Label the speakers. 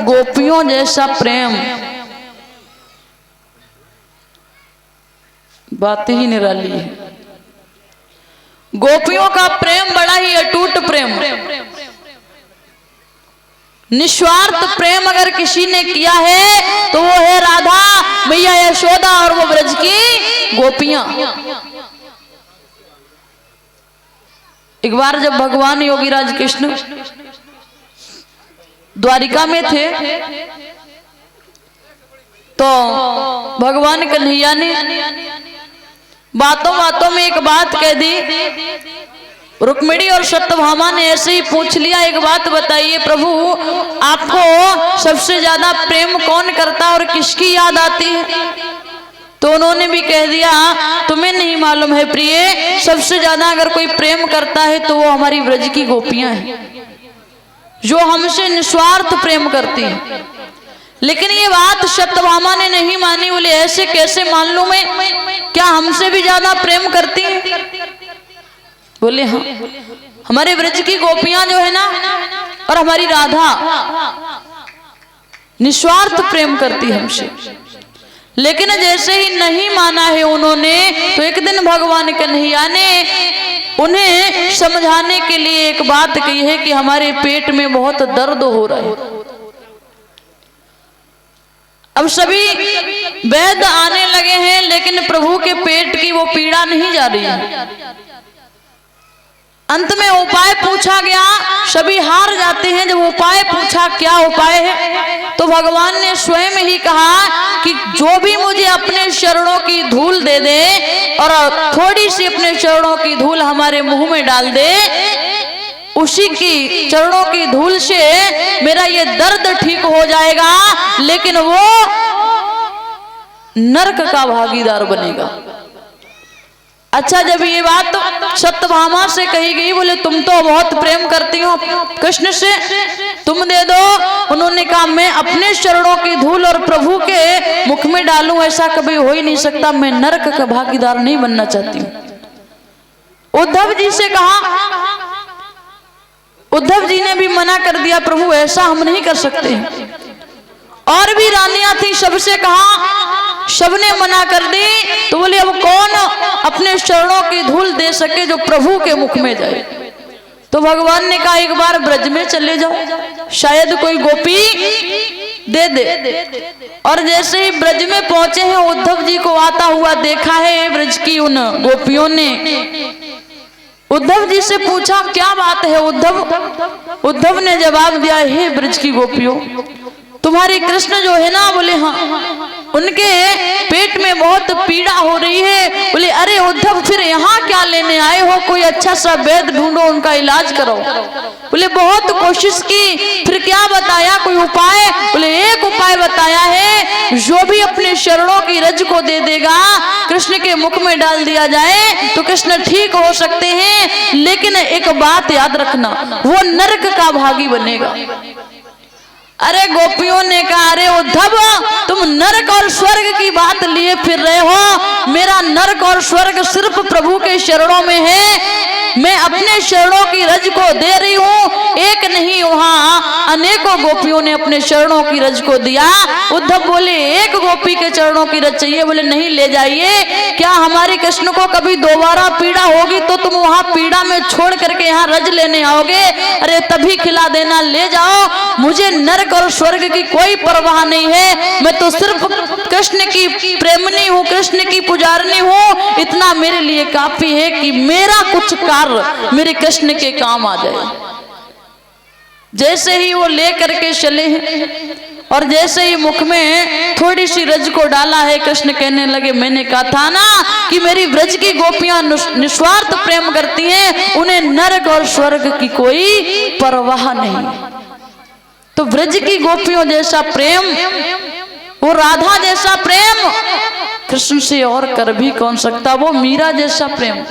Speaker 1: गोपियों जैसा प्रेम बात ही निराली है। गोपियों का प्रेम बड़ा ही अटूट प्रेम, निस्वार्थ प्रेम अगर किसी ने किया है तो वो है राधा मैया यशोदा और वो ब्रज की गोपियां। एक बार जब भगवान योगीराज कृष्ण द्वारिका में थे तो भगवान कन्हैया ने बातों बातों में एक बात कह दी। रुक्मिणी और सत्यभामा ने ऐसे ही पूछ लिया, एक बात बताइए प्रभु, आपको सबसे ज्यादा प्रेम कौन करता और किसकी याद आती है? तो उन्होंने भी कह दिया, तुम्हें नहीं मालूम है प्रिय, सबसे ज्यादा अगर कोई प्रेम करता है तो वो हमारी ब्रज की गोपियां हैं जो हमसे निस्वार्थ प्रेम करती हैं। लेकिन ये बात सत्यभामा ने नहीं मानी। बोले ऐसे कैसे मान लूं मैं, क्या हमसे भी ज्यादा प्रेम करती हैं? बोले हाँ, हमारे ब्रज की गोपियां जो है ना और हमारी राधा निस्वार्थ प्रेम करती हमसे। लेकिन जैसे ही नहीं माना है उन्होंने, तो एक दिन भगवान कन्हैया ने उन्हें समझाने के लिए एक बात कही है कि हमारे पेट में बहुत दर्द हो रहा है। अब सभी वैद्य आने लगे हैं लेकिन प्रभु के पेट की वो पीड़ा नहीं जा रही है। अंत में उपाय पूछा गया, सभी हार जाते हैं। जब उपाय पूछा क्या उपाय है, तो भगवान ने स्वयं ही कहा कि जो भी मुझे अपने चरणों की धूल दे दे और थोड़ी सी अपने चरणों की धूल हमारे मुंह में डाल दे, उसी की चरणों की धूल से मेरा ये दर्द ठीक हो जाएगा, लेकिन वो नरक का भागीदार बनेगा। अच्छा, जब ये बात सत्यभामा से कही गई, बोले तुम तो बहुत प्रेम करती हो कृष्ण से, तुम दे दो। उन्होंने कहा मैं अपने चरणों की धूल और प्रभु के मुख में डालूं, ऐसा कभी हो ही नहीं सकता, मैं नरक का भागीदार नहीं बनना चाहती हूं। उद्धव जी से कहा, उद्धव जी ने भी मना कर दिया, प्रभु ऐसा हम नहीं कर सकते। और भी रानियां थी, सबसे कहा, सबने मना कर दी। तो बोले अब कौन अपने चरणों की धूल दे सके जो प्रभु के मुख में जाए? तो भगवान ने कहा एक बार ब्रज में चले जाओ, शायद कोई गोपी दे दे। और जैसे ही ब्रज में पहुंचे हैं, उद्धव जी को आता हुआ देखा है ब्रज की उन गोपियों ने। उद्धव जी से पूछा क्या बात है उद्धव? उद्धव ने जवाब दिया, हे ब्रज की गोपियों, तुम्हारे कृष्ण जो है ना, बोले हाँ, उनके पेट में बहुत पीड़ा हो रही है। बोले अरे उद्धव, फिर यहाँ क्या लेने आए हो? कोई अच्छा सा वैद्य ढूंढो, उनका इलाज करो। बोले बहुत कोशिश की, फिर क्या बताया कोई उपाय? बोले एक उपाय बताया है, जो भी अपने चरणों की रज को दे देगा, कृष्ण के मुख में डाल दिया जाए तो कृष्ण ठीक हो सकते हैं। लेकिन एक बात याद रखना, वो नरक का भागी बनेगा। अरे गोपियों ने कहा, अरे उद्धव, तुम नरक और स्वर्ग की बात लिए फिर रहे हो, मेरा नरक और स्वर्ग सिर्फ प्रभु के चरणों में है। मैं अपने चरणों की रज को दे रही हूँ, एक नहीं वहां अनेकों गोपियों ने अपने चरणों की रज को दिया। उद्धव बोले एक गोपी के चरणों की रज चाहिए। बोले नहीं, ले जाइए। क्या हमारे कृष्ण को कभी दोबारा पीड़ा होगी तो तुम वहां पीड़ा में छोड़ करके यहाँ रज लेने आओगे? अरे तभी खिला देना, ले जाओ। मुझे नरक और स्वर्ग की कोई परवाह नहीं है, मैं तो सिर्फ कृष्ण की प्रेमनी हूँ, कृष्ण की पुजारनी हूँ। इतना मेरे लिए काफी है कि मेरा कुछ कार्य मेरे कृष्ण के काम आ जाए। जैसे ही वो ले करके चले हैं और जैसे ही मुख में थोड़ी सी रज को डाला है, कृष्ण कहने लगे, मैंने कहा था ना कि मेरी ब्रज की गोपियां निस्वार्थ प्रेम करती हैं, उन्हें नरक और स्वर्ग की कोई परवाह नहीं। तो ब्रज की गोपियों जैसा प्रेम, वो राधा जैसा प्रेम कृष्ण से और कर भी कौन सकता? वो मीरा जैसा प्रेम